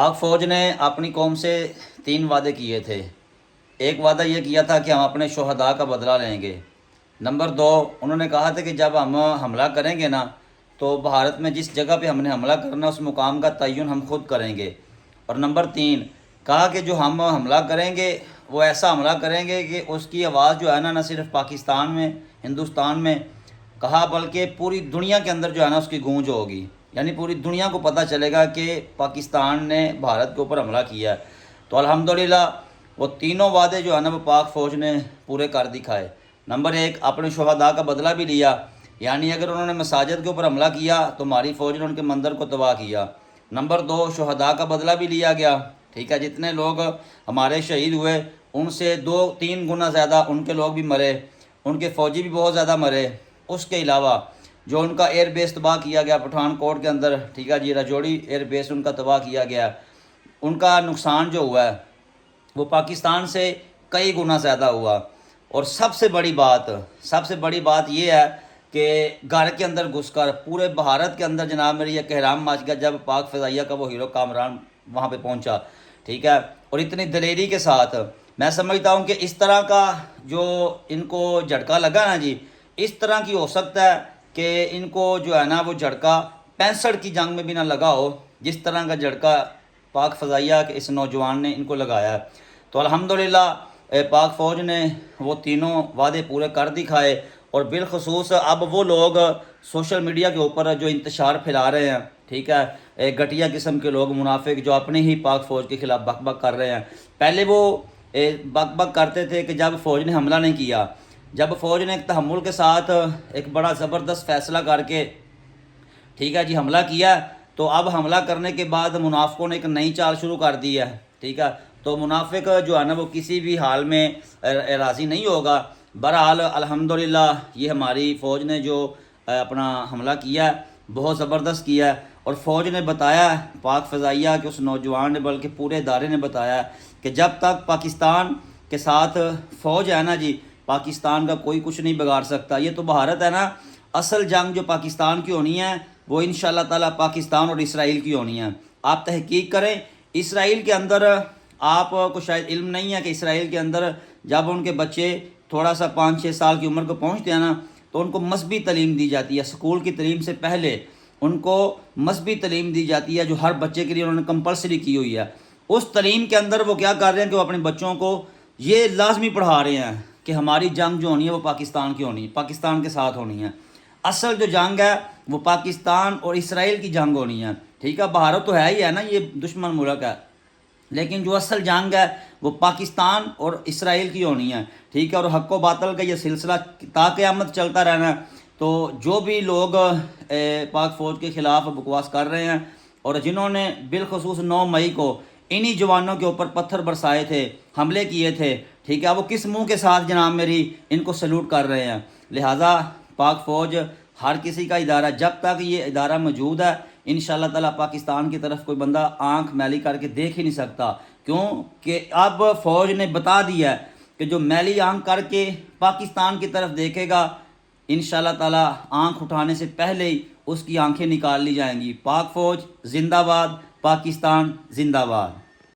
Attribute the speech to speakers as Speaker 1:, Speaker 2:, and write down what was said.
Speaker 1: پاک فوج نے اپنی قوم سے 3 وعدے کیے تھے۔ ایک وعدہ یہ کیا تھا کہ ہم اپنے شہداء کا بدلہ لیں گے۔ نمبر 2، انہوں نے کہا تھا کہ جب ہم حملہ کریں گے نا تو بھارت میں جس جگہ پہ ہم نے حملہ کرنا اس مقام کا تعین ہم خود کریں گے۔ اور نمبر 3، کہا کہ جو ہم حملہ کریں گے وہ ایسا حملہ کریں گے کہ اس کی آواز جو ہے نا نہ صرف پاکستان میں ہندوستان میں کہا بلکہ پوری دنیا کے اندر جو ہے نا اس کی گونج ہوگی، یعنی پوری دنیا کو پتہ چلے گا کہ پاکستان نے بھارت کے اوپر حملہ کیا ہے۔ تو الحمدللہ وہ تینوں وعدے جو ہے نا وہ پاک فوج نے پورے کر دکھائے۔ نمبر 1، اپنے شہداء کا بدلہ بھی لیا، یعنی اگر انہوں نے مساجد کے اوپر حملہ کیا تو ہماری فوج نے ان کے مندر کو تباہ کیا۔ نمبر 2، شہداء کا بدلہ بھی لیا گیا، ٹھیک ہے، جتنے لوگ ہمارے شہید ہوئے ان سے 2-3 گنا زیادہ ان کے لوگ بھی مرے، ان کے فوجی بھی بہت زیادہ مرے۔ اس کے علاوہ جو ان کا ایئر بیس تباہ کیا گیا پٹھان کوٹ کے اندر، ٹھیک ہے جی، راجوڑی ایئر بیس ان کا تباہ کیا گیا، ان کا نقصان جو ہوا ہے وہ پاکستان سے کئی گنا زیادہ ہوا۔ اور سب سے بڑی بات یہ ہے کہ گھر کے اندر گھس کر پورے بھارت کے اندر جناب میری یہ کہرام مچ گیا جب پاک فضائیہ کا وہ ہیرو کامران وہاں پہ پہنچا، ٹھیک ہے، اور اتنی دلیری کے ساتھ۔ میں سمجھتا ہوں کہ اس طرح کا جو ان کو جھٹکا لگا نا جی، اس طرح کی ہو سکتا ہے کہ ان کو جو ہے نا وہ جھٹکا 65 کی جنگ میں بھی نہ لگا ہو، جس طرح کا جھٹکا پاک فضائیہ کے اس نوجوان نے ان کو لگایا ہے۔ تو الحمدللہ پاک فوج نے وہ تینوں وعدے پورے کر دکھائے، اور بالخصوص اب وہ لوگ سوشل میڈیا کے اوپر جو انتشار پھیلا رہے ہیں، ٹھیک ہے، گھٹیا قسم کے لوگ منافق جو اپنے ہی پاک فوج کے خلاف بک بک کر رہے ہیں۔ پہلے وہ بک بک کرتے تھے کہ جب فوج نے حملہ نہیں کیا، جب فوج نے ایک تحمل کے ساتھ ایک بڑا زبردست فیصلہ کر کے، ٹھیک ہے جی، حملہ کیا، تو اب حملہ کرنے کے بعد منافقوں نے ایک نئی چال شروع کر دی ہے، ٹھیک ہے، تو منافق جو ہے نا وہ کسی بھی حال میں راضی نہیں ہوگا۔ بہرحال الحمدللہ یہ ہماری فوج نے جو اپنا حملہ کیا ہے بہت زبردست کیا ہے، اور فوج نے بتایا، پاک فضائیہ کے اس نوجوان نے بلکہ پورے ادارے نے بتایا کہ جب تک پاکستان کے ساتھ فوج ہے نا جی، پاکستان کا کوئی کچھ نہیں بگاڑ سکتا۔ یہ تو بھارت ہے نا، اصل جنگ جو پاکستان کی ہونی ہے وہ انشاءاللہ تعالی پاکستان اور اسرائیل کی ہونی ہے۔ آپ تحقیق کریں، اسرائیل کے اندر آپ کو شاید علم نہیں ہے کہ اسرائیل کے اندر جب ان کے بچے تھوڑا سا 5-6 سال کی عمر کو پہنچتے ہیں نا تو ان کو مذہبی تعلیم دی جاتی ہے، اسکول کی تعلیم سے پہلے ان کو مذہبی تعلیم دی جاتی ہے جو ہر بچے کے لیے انہوں نے کمپلسری کی ہوئی ہے۔ اس تعلیم کے اندر وہ کیا کر رہے ہیں کہ وہ اپنے بچوں کو یہ لازمی پڑھا رہے ہیں کہ ہماری جنگ جو ہونی ہے وہ پاکستان کی ہونی ہے، پاکستان کے ساتھ ہونی ہے، اصل جو جنگ ہے وہ پاکستان اور اسرائیل کی جنگ ہونی ہے، ٹھیک ہے، بھارت تو ہے ہی ہے نا، یہ دشمن ملک ہے، لیکن جو اصل جنگ ہے وہ پاکستان اور اسرائیل کی ہونی ہے، ٹھیک ہے، اور حق و باطل کا یہ سلسلہ تا قیامت چلتا رہنا ہے۔ تو جو بھی لوگ پاک فوج کے خلاف بکواس کر رہے ہیں اور جنہوں نے بالخصوص 9 مئی کو انہی جوانوں کے اوپر پتھر برسائے تھے، حملے کیے تھے، ٹھیک ہے، وہ کس منہ کے ساتھ جناب میری ان کو سلوٹ کر رہے ہیں۔ لہٰذا پاک فوج ہر کسی کا ادارہ، جب تک یہ ادارہ موجود ہے انشاءاللہ تعالیٰ پاکستان کی طرف کوئی بندہ آنکھ میلی کر کے دیکھ ہی نہیں سکتا، کیوں کہ اب فوج نے بتا دیا ہے کہ جو میلی آنکھ کر کے پاکستان کی طرف دیکھے گا انشاءاللہ تعالیٰ آنکھ اٹھانے سے پہلے ہی اس کی آنکھیں نکال لی جائیں گی۔ پاک فوج زندہ باد، پاکستان زندہ باد۔